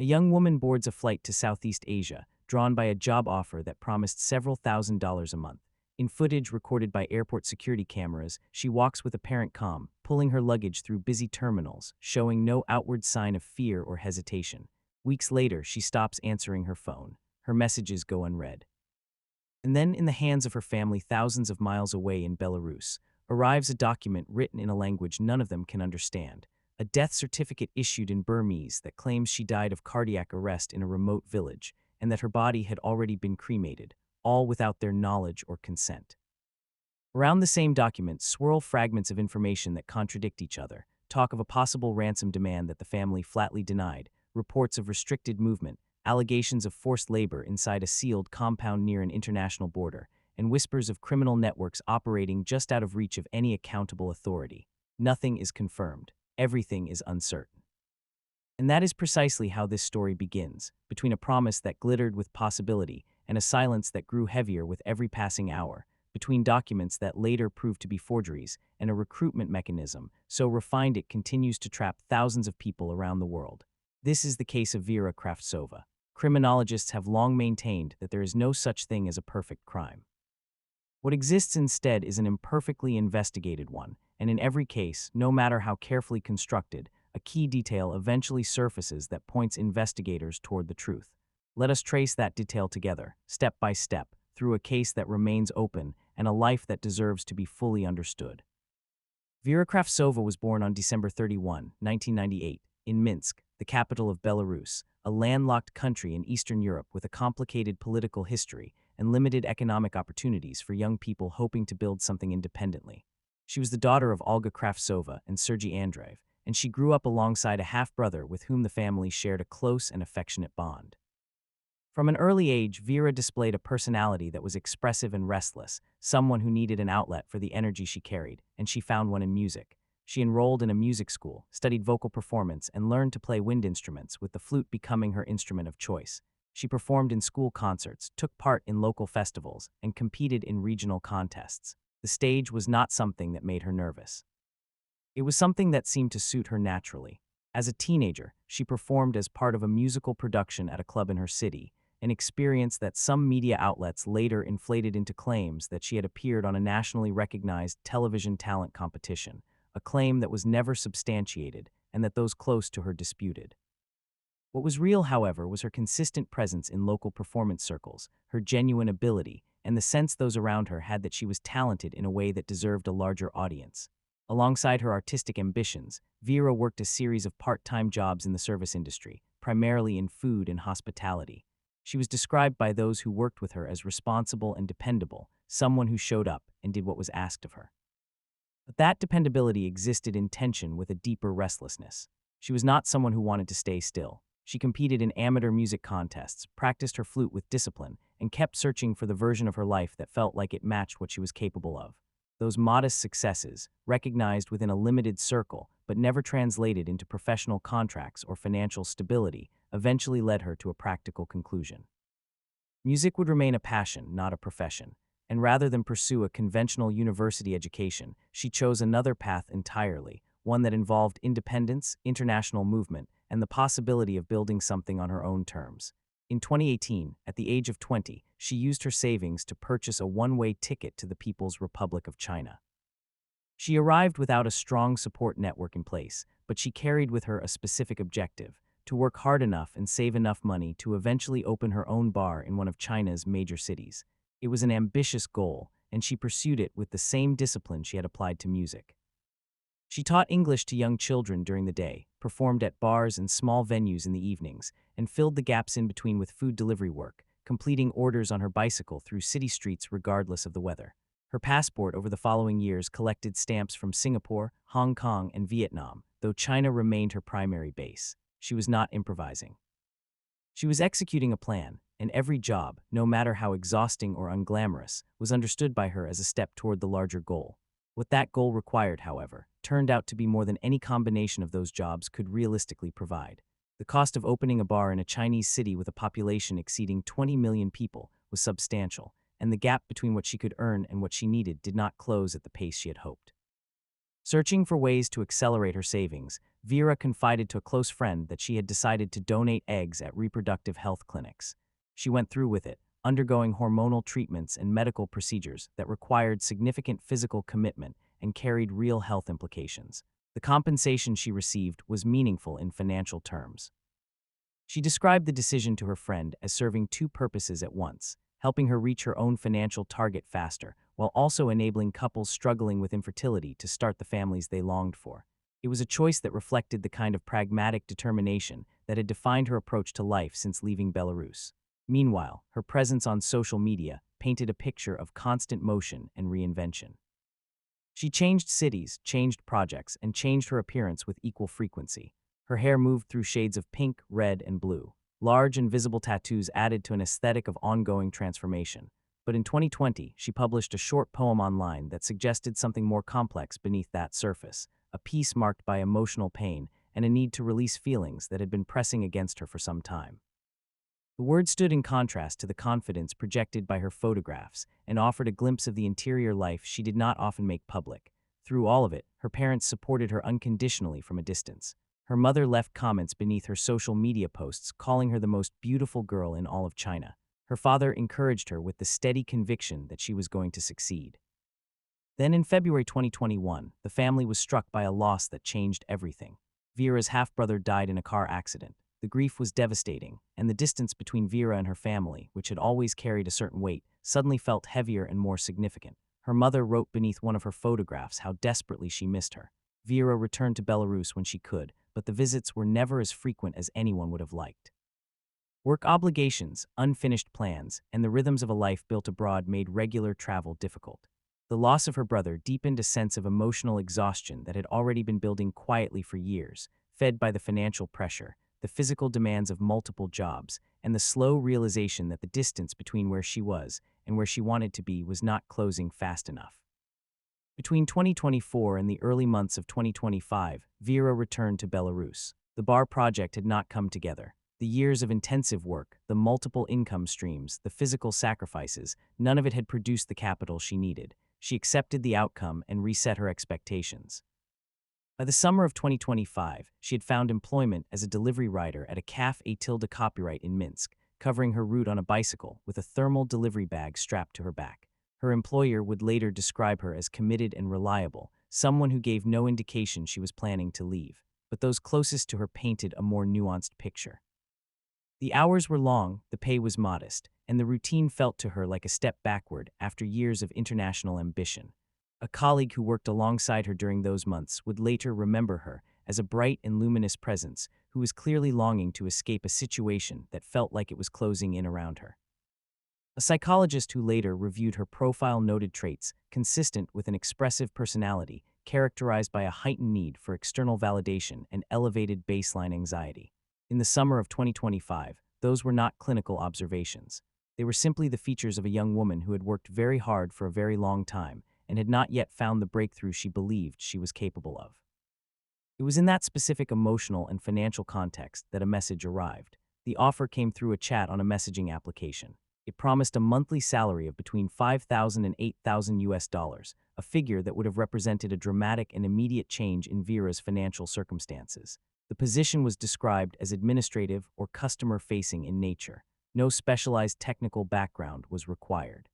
A young woman boards a flight to Southeast Asia, drawn by a job offer that promised several $1,000s a month. In footage recorded by airport security cameras, she walks with apparent calm, pulling her luggage through busy terminals, showing no outward sign of fear or hesitation. Weeks later, she stops answering her phone. Her messages go unread. And then, in the hands of her family thousands of miles away in Belarus, arrives a document written in a language none of them can understand. A death certificate issued in Burmese that claims she died of cardiac arrest in a remote village and that her body had already been cremated, all without their knowledge or consent. Around the same document swirl fragments of information that contradict each other, talk of a possible ransom demand that the family flatly denied, reports of restricted movement, allegations of forced labor inside a sealed compound near an international border, and whispers of criminal networks operating just out of reach of any accountable authority. Nothing is confirmed. Everything is uncertain. And that is precisely how this story begins, between a promise that glittered with possibility and a silence that grew heavier with every passing hour, between documents that later proved to be forgeries and a recruitment mechanism so refined it continues to trap thousands of people around the world. This is the case of Vera Kravtsova. Criminologists have long maintained that there is no such thing as a perfect crime. What exists instead is an imperfectly investigated one, and in every case, no matter how carefully constructed, a key detail eventually surfaces that points investigators toward the truth. Let us trace that detail together, step by step, through a case that remains open and a life that deserves to be fully understood. Vera Kravtsova was born on December 31, 1998, in Minsk, the capital of Belarus, a landlocked country in Eastern Europe with a complicated political history and limited economic opportunities for young people hoping to build something independently. She was the daughter of Olga Kravtsova and Sergei Andreev, and she grew up alongside a half-brother with whom the family shared a close and affectionate bond. From an early age, Vera displayed a personality that was expressive and restless, someone who needed an outlet for the energy she carried, and she found one in music. She enrolled in a music school, studied vocal performance, and learned to play wind instruments, with the flute becoming her instrument of choice. She performed in school concerts, took part in local festivals, and competed in regional contests. The stage was not something that made her nervous. It was something that seemed to suit her naturally. As a teenager, she performed as part of a musical production at a club in her city, an experience that some media outlets later inflated into claims that she had appeared on a nationally recognized television talent competition, a claim that was never substantiated and that those close to her disputed. What was real, however, was her consistent presence in local performance circles, her genuine ability, and the sense those around her had that she was talented in a way that deserved a larger audience. Alongside her artistic ambitions, Vera worked a series of part-time jobs in the service industry, primarily in food and hospitality. She was described by those who worked with her as responsible and dependable, someone who showed up and did what was asked of her. But that dependability existed in tension with a deeper restlessness. She was not someone who wanted to stay still. She competed in amateur music contests, practiced her flute with discipline, and kept searching for the version of her life that felt like it matched what she was capable of. Those modest successes, recognized within a limited circle but never translated into professional contracts or financial stability, eventually led her to a practical conclusion. Music would remain a passion, not a profession, and rather than pursue a conventional university education, she chose another path entirely, one that involved independence, international movement, and the possibility of building something on her own terms. In 2018, at the age of 20, she used her savings to purchase a one-way ticket to the People's Republic of China. She arrived without a strong support network in place, but she carried with her a specific objective: to work hard enough and save enough money to eventually open her own bar in one of China's major cities. It was an ambitious goal, and she pursued it with the same discipline she had applied to music. She taught English to young children during the day, performed at bars and small venues in the evenings, and filled the gaps in between with food delivery work, completing orders on her bicycle through city streets regardless of the weather. Her passport over the following years collected stamps from Singapore, Hong Kong, and Vietnam, though China remained her primary base. She was not improvising. She was executing a plan, and every job, no matter how exhausting or unglamorous, was understood by her as a step toward the larger goal. What that goal required, however, turned out to be more than any combination of those jobs could realistically provide. The cost of opening a bar in a Chinese city with a population exceeding 20 million people was substantial, and the gap between what she could earn and what she needed did not close at the pace she had hoped. Searching for ways to accelerate her savings, Vera confided to a close friend that she had decided to donate eggs at reproductive health clinics. She went through with it, undergoing hormonal treatments and medical procedures that required significant physical commitment and carried real health implications. The compensation she received was meaningful in financial terms. She described the decision to her friend as serving two purposes at once, helping her reach her own financial target faster, while also enabling couples struggling with infertility to start the families they longed for. It was a choice that reflected the kind of pragmatic determination that had defined her approach to life since leaving Belarus. Meanwhile, her presence on social media painted a picture of constant motion and reinvention. She changed cities, changed projects, and changed her appearance with equal frequency. Her hair moved through shades of pink, red, and blue. Large and visible tattoos added to an aesthetic of ongoing transformation. But in 2020, she published a short poem online that suggested something more complex beneath that surface, a piece marked by emotional pain and a need to release feelings that had been pressing against her for some time. The words stood in contrast to the confidence projected by her photographs and offered a glimpse of the interior life she did not often make public. Through all of it, her parents supported her unconditionally from a distance. Her mother left comments beneath her social media posts calling her the most beautiful girl in all of China. Her father encouraged her with the steady conviction that she was going to succeed. Then in February 2021, the family was struck by a loss that changed everything. Vera's half-brother died in a car accident. The grief was devastating, and the distance between Vera and her family, which had always carried a certain weight, suddenly felt heavier and more significant. Her mother wrote beneath one of her photographs how desperately she missed her. Vera returned to Belarus when she could, but the visits were never as frequent as anyone would have liked. Work obligations, unfinished plans, and the rhythms of a life built abroad made regular travel difficult. The loss of her brother deepened a sense of emotional exhaustion that had already been building quietly for years, fed by the financial pressure, the physical demands of multiple jobs, and the slow realization that the distance between where she was and where she wanted to be was not closing fast enough. Between 2024 and the early months of 2025, Vera returned to Belarus. The bar project had not come together. The years of intensive work, the multiple income streams, the physical sacrifices, none of it had produced the capital she needed. She accepted the outcome and reset her expectations. By the summer of 2025, she had found employment as a delivery rider at a Cafe copyright in Minsk, covering her route on a bicycle with a thermal delivery bag strapped to her back. Her employer would later describe her as committed and reliable, someone who gave no indication she was planning to leave. But those closest to her painted a more nuanced picture. The hours were long, the pay was modest, and the routine felt to her like a step backward after years of international ambition. A colleague who worked alongside her during those months would later remember her as a bright and luminous presence who was clearly longing to escape a situation that felt like it was closing in around her. A psychologist who later reviewed her profile noted traits consistent with an expressive personality characterized by a heightened need for external validation and elevated baseline anxiety. In the summer of 2025, those were not clinical observations. They were simply the features of a young woman who had worked very hard for a very long time and had not yet found the breakthrough she believed she was capable of. It was in that specific emotional and financial context that a message arrived. The offer came through a chat on a messaging application. It promised a monthly salary of between $5,000 and $8,000, a figure that would have represented a dramatic and immediate change in Vera's financial circumstances. The position was described as administrative or customer-facing in nature. No specialized technical background was required.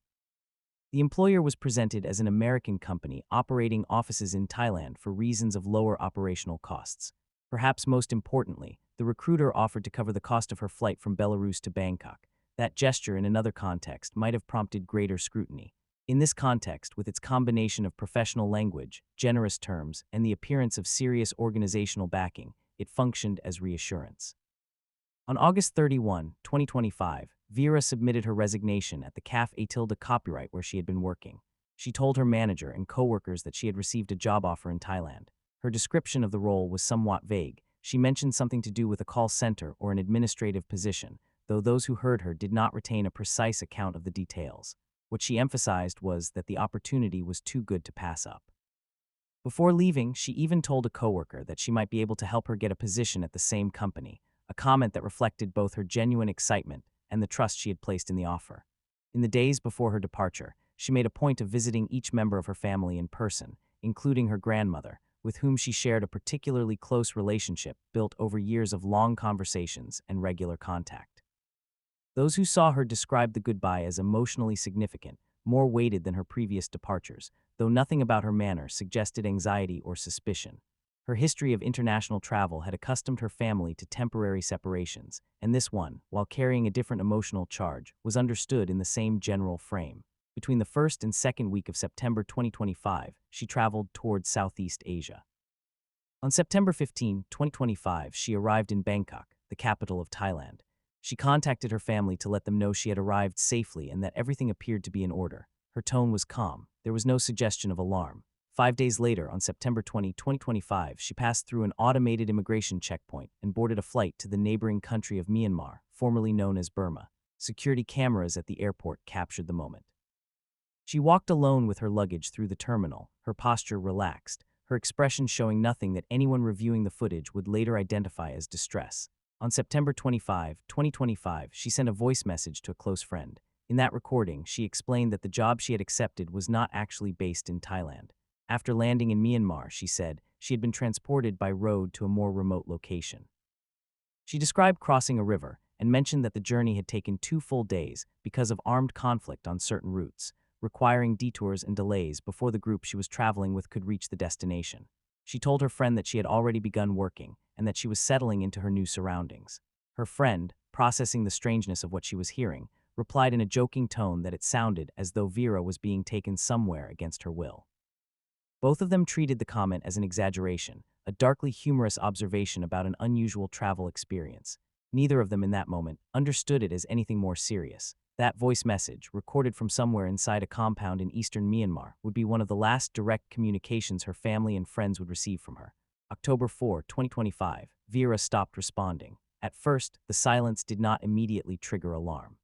The employer was presented as an American company operating offices in Thailand for reasons of lower operational costs. Perhaps most importantly, the recruiter offered to cover the cost of her flight from Belarus to Bangkok. That gesture in another context might have prompted greater scrutiny. In this context, with its combination of professional language, generous terms, and the appearance of serious organizational backing, it functioned as reassurance. On August 31, 2025, Vera submitted her resignation at the Cafe copyright where she had been working. She told her manager and coworkers that she had received a job offer in Thailand. Her description of the role was somewhat vague. She mentioned something to do with a call center or an administrative position, though those who heard her did not retain a precise account of the details. What she emphasized was that the opportunity was too good to pass up. Before leaving, she even told a coworker that she might be able to help her get a position at the same company, a comment that reflected both her genuine excitement and the trust she had placed in the offer. In the days before her departure, she made a point of visiting each member of her family in person, including her grandmother, with whom she shared a particularly close relationship built over years of long conversations and regular contact. Those who saw her described the goodbye as emotionally significant, more weighted than her previous departures, though nothing about her manner suggested anxiety or suspicion. Her history of international travel had accustomed her family to temporary separations, and this one, while carrying a different emotional charge, was understood in the same general frame. Between the first and second week of September 2025, she traveled towards Southeast Asia. On September 15, 2025, she arrived in Bangkok, the capital of Thailand. She contacted her family to let them know she had arrived safely and that everything appeared to be in order. Her tone was calm. There was no suggestion of alarm. 5 days later, on September 20, 2025, she passed through an automated immigration checkpoint and boarded a flight to the neighboring country of Myanmar, formerly known as Burma. Security cameras at the airport captured the moment. She walked alone with her luggage through the terminal, her posture relaxed, her expression showing nothing that anyone reviewing the footage would later identify as distress. On September 25, 2025, she sent a voice message to a close friend. In that recording, she explained that the job she had accepted was not actually based in Thailand. After landing in Myanmar, she said, she had been transported by road to a more remote location. She described crossing a river and mentioned that the journey had taken 2 full days because of armed conflict on certain routes, requiring detours and delays before the group she was traveling with could reach the destination. She told her friend that she had already begun working and that she was settling into her new surroundings. Her friend, processing the strangeness of what she was hearing, replied in a joking tone that it sounded as though Vera was being taken somewhere against her will. Both of them treated the comment as an exaggeration, a darkly humorous observation about an unusual travel experience. Neither of them in that moment understood it as anything more serious. That voice message, recorded from somewhere inside a compound in eastern Myanmar, would be one of the last direct communications her family and friends would receive from her. October 4, 2025, Vera stopped responding. At first, the silence did not immediately trigger alarm.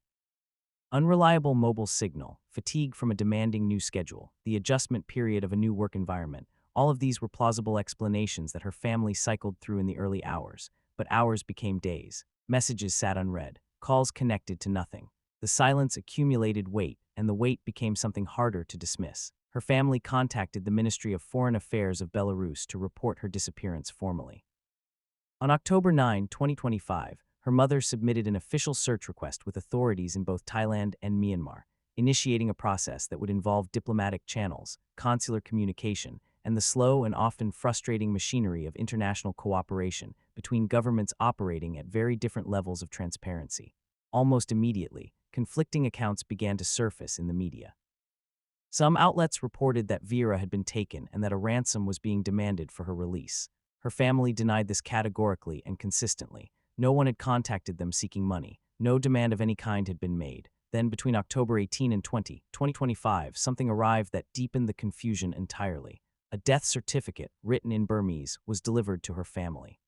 Unreliable mobile signal, fatigue from a demanding new schedule, the adjustment period of a new work environment, all of these were plausible explanations that her family cycled through in the early hours. But hours became days. Messages sat unread, calls connected to nothing. The silence accumulated weight, and the weight became something harder to dismiss. Her family contacted the Ministry of Foreign Affairs of Belarus to report her disappearance formally. On October 9, 2025, her mother submitted an official search request with authorities in both Thailand and Myanmar, initiating a process that would involve diplomatic channels, consular communication, and the slow and often frustrating machinery of international cooperation between governments operating at very different levels of transparency. Almost immediately, conflicting accounts began to surface in the media. Some outlets reported that Vera had been taken and that a ransom was being demanded for her release. Her family denied this categorically and consistently. No one had contacted them seeking money. No demand of any kind had been made. Then, between October 18 and 2025, something arrived that deepened the confusion entirely. A death certificate, written in Burmese, was delivered to her family.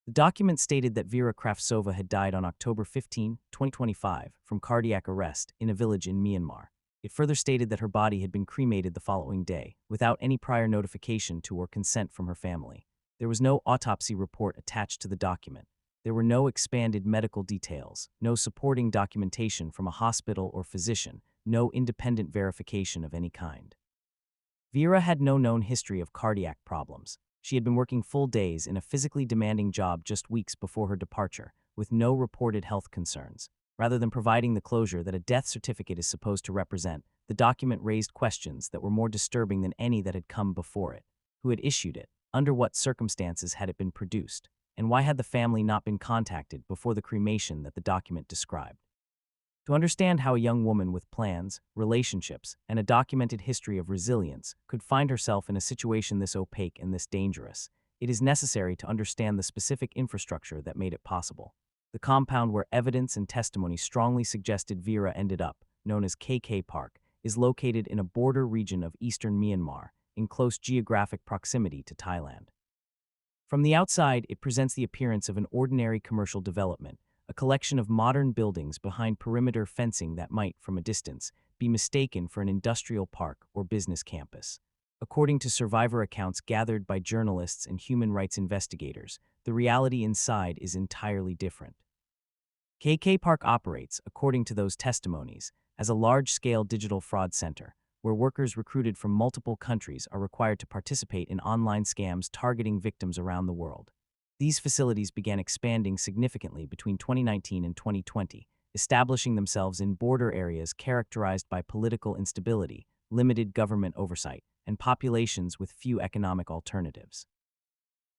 The document stated that Vera Kravtsova had died on October 15, 2025, from cardiac arrest in a village in Myanmar. It further stated that her body had been cremated the following day, without any prior notification to or consent from her family. There was no autopsy report attached to the document. There were no expanded medical details, no supporting documentation from a hospital or physician, no independent verification of any kind. Vera had no known history of cardiac problems. She had been working full days in a physically demanding job just weeks before her departure, with no reported health concerns. Rather than providing the closure that a death certificate is supposed to represent, the document raised questions that were more disturbing than any that had come before it. Who had issued it? Under what circumstances had it been produced? And why had the family not been contacted before the cremation that the document described? To understand how a young woman with plans, relationships, and a documented history of resilience could find herself in a situation this opaque and this dangerous, it is necessary to understand the specific infrastructure that made it possible. The compound where evidence and testimony strongly suggested Vera ended up, known as KK Park, is located in a border region of eastern Myanmar, in close geographic proximity to Thailand. From the outside, it presents the appearance of an ordinary commercial development, a collection of modern buildings behind perimeter fencing that might, from a distance, be mistaken for an industrial park or business campus. According to survivor accounts gathered by journalists and human rights investigators, the reality inside is entirely different. KK Park operates, according to those testimonies, as a large-scale digital fraud center, where workers recruited from multiple countries are required to participate in online scams targeting victims around the world. These facilities began expanding significantly between 2019 and 2020, establishing themselves in border areas characterized by political instability, limited government oversight, and populations with few economic alternatives.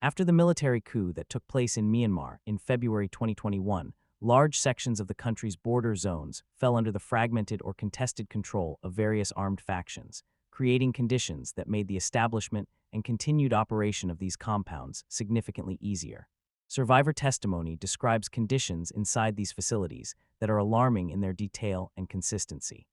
After the military coup that took place in Myanmar in February 2021, large sections of the country's border zones fell under the fragmented or contested control of various armed factions, creating conditions that made the establishment and continued operation of these compounds significantly easier. Survivor testimony describes conditions inside these facilities that are alarming in their detail and consistency.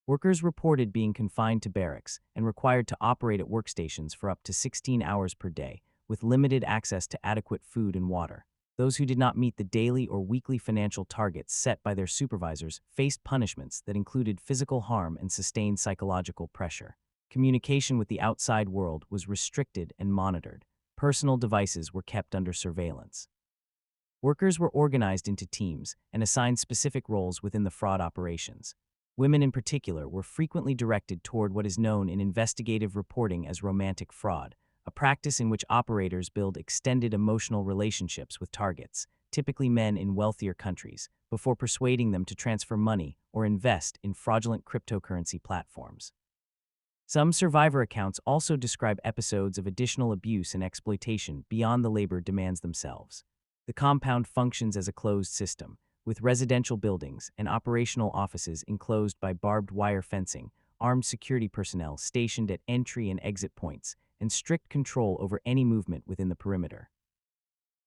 Workers reported being confined to barracks and required to operate at workstations for up to 16 hours per day, with limited access to adequate food and water. Those who did not meet the daily or weekly financial targets set by their supervisors faced punishments that included physical harm and sustained psychological pressure. Communication with the outside world was restricted and monitored. Personal devices were kept under surveillance. Workers were organized into teams and assigned specific roles within the fraud operations. Women in particular were frequently directed toward what is known in investigative reporting as romantic fraud, a practice in which operators build extended emotional relationships with targets, typically men in wealthier countries, before persuading them to transfer money or invest in fraudulent cryptocurrency platforms. Some survivor accounts also describe episodes of additional abuse and exploitation beyond the labor demands themselves. The compound functions as a closed system, with residential buildings and operational offices enclosed by barbed wire fencing, armed security personnel stationed at entry and exit points, and strict control over any movement within the perimeter.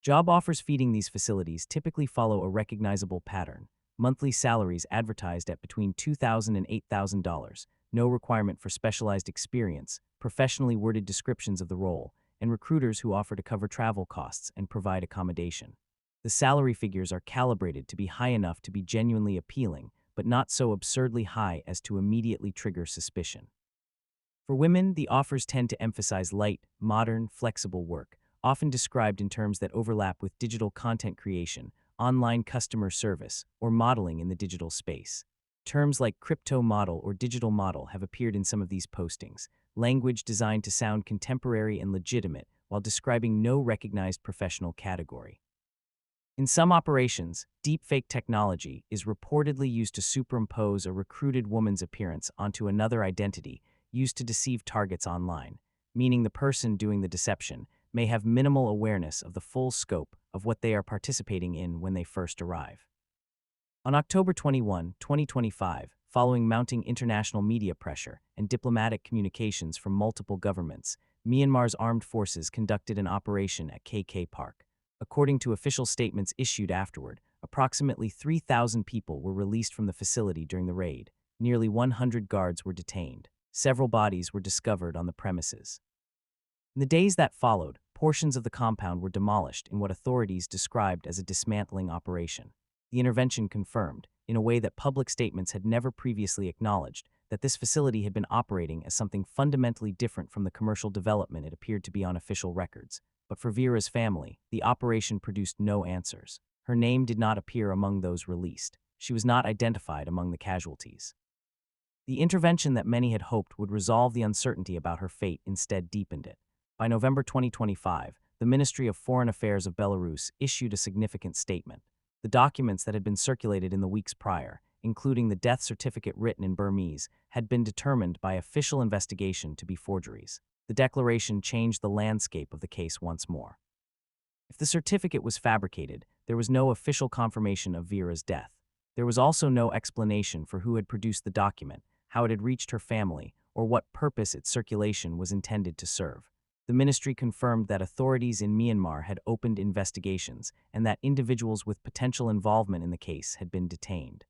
Job offers feeding these facilities typically follow a recognizable pattern: monthly salaries advertised at between $2,000 and $8,000, no requirement for specialized experience, professionally worded descriptions of the role, and recruiters who offer to cover travel costs and provide accommodation. The salary figures are calibrated to be high enough to be genuinely appealing, but not so absurdly high as to immediately trigger suspicion. For women, the offers tend to emphasize light, modern, flexible work, often described in terms that overlap with digital content creation, online customer service, or modeling in the digital space. Terms like crypto model or digital model have appeared in some of these postings, language designed to sound contemporary and legitimate while describing no recognized professional category. In some operations, deepfake technology is reportedly used to superimpose a recruited woman's appearance onto another identity used to deceive targets online, meaning the person doing the deception may have minimal awareness of the full scope of what they are participating in when they first arrive. On October 21, 2025, following mounting international media pressure and diplomatic communications from multiple governments, Myanmar's armed forces conducted an operation at KK Park. According to official statements issued afterward, approximately 3,000 people were released from the facility during the raid. Nearly 100 guards were detained. Several bodies were discovered on the premises. In the days that followed, portions of the compound were demolished in what authorities described as a dismantling operation. The intervention confirmed, in a way that public statements had never previously acknowledged, that this facility had been operating as something fundamentally different from the commercial development it appeared to be on official records. But for Vera's family, the operation produced no answers. Her name did not appear among those released. She was not identified among the casualties. The intervention that many had hoped would resolve the uncertainty about her fate instead deepened it. By November 2025, the Ministry of Foreign Affairs of Belarus issued a significant statement. The documents that had been circulated in the weeks prior, including the death certificate written in Burmese, had been determined by official investigation to be forgeries. The declaration changed the landscape of the case once more. If the certificate was fabricated, there was no official confirmation of Vera's death. There was also no explanation for who had produced the document, how it had reached her family, or what purpose its circulation was intended to serve. The ministry confirmed that authorities in Myanmar had opened investigations and that individuals with potential involvement in the case had been detained.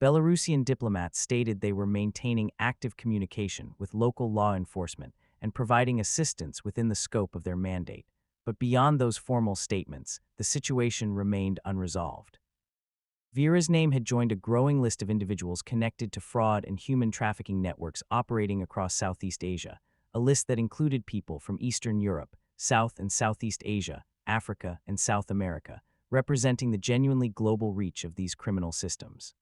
Belarusian diplomats stated they were maintaining active communication with local law enforcement and providing assistance within the scope of their mandate. But beyond those formal statements, the situation remained unresolved. Vera's name had joined a growing list of individuals connected to fraud and human trafficking networks operating across Southeast Asia, a list that included people from Eastern Europe, South and Southeast Asia, Africa, and South America, representing the genuinely global reach of these criminal systems.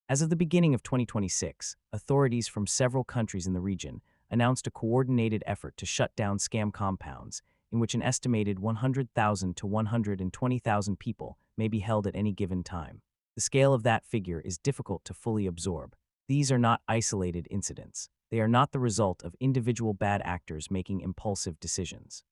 As of the beginning of 2026, authorities from several countries in the region announced a coordinated effort to shut down scam compounds, in which an estimated 100,000 to 120,000 people may be held at any given time. The scale of that figure is difficult to fully absorb. These are not isolated incidents. They are not the result of individual bad actors making impulsive decisions.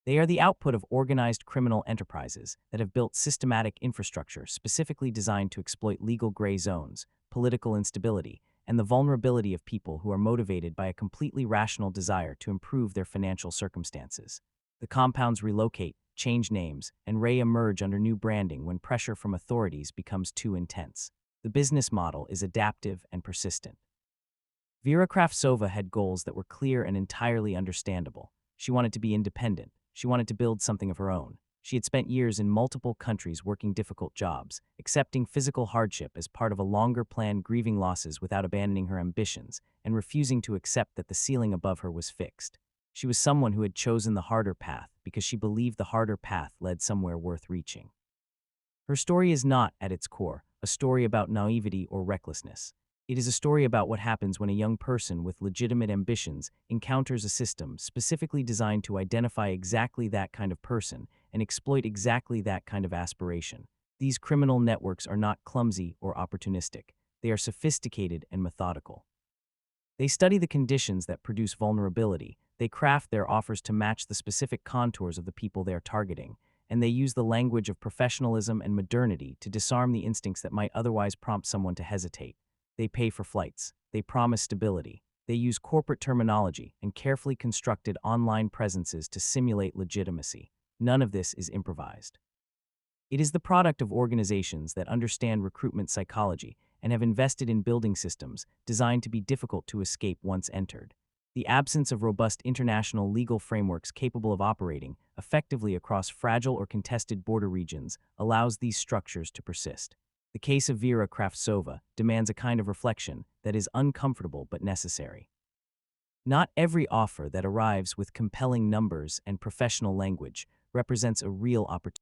They are the output of organized criminal enterprises that have built systematic infrastructure specifically designed to exploit legal gray zones, political instability, and the vulnerability of people who are motivated by a completely rational desire to improve their financial circumstances. The compounds relocate, change names, and re-emerge under new branding when pressure from authorities becomes too intense. The business model is adaptive and persistent. Vera Kravtsova had goals that were clear and entirely understandable. She wanted to be independent. She wanted to build something of her own. She had spent years in multiple countries working difficult jobs, accepting physical hardship as part of a longer plan, grieving losses without abandoning her ambitions, and refusing to accept that the ceiling above her was fixed. She was someone who had chosen the harder path because she believed the harder path led somewhere worth reaching. Her story is not, at its core, a story about naivety or recklessness. It is a story about what happens when a young person with legitimate ambitions encounters a system specifically designed to identify exactly that kind of person and exploit exactly that kind of aspiration. These criminal networks are not clumsy or opportunistic. They are sophisticated and methodical. They study the conditions that produce vulnerability, they craft their offers to match the specific contours of the people they are targeting, and they use the language of professionalism and modernity to disarm the instincts that might otherwise prompt someone to hesitate. They pay for flights. They promise stability. They use corporate terminology and carefully constructed online presences to simulate legitimacy. None of this is improvised. It is the product of organizations that understand recruitment psychology and have invested in building systems designed to be difficult to escape once entered. The absence of robust international legal frameworks capable of operating effectively across fragile or contested border regions allows these structures to persist. The case of Vera Kravtsova demands a kind of reflection that is uncomfortable but necessary. Not every offer that arrives with compelling numbers and professional language represents a real opportunity.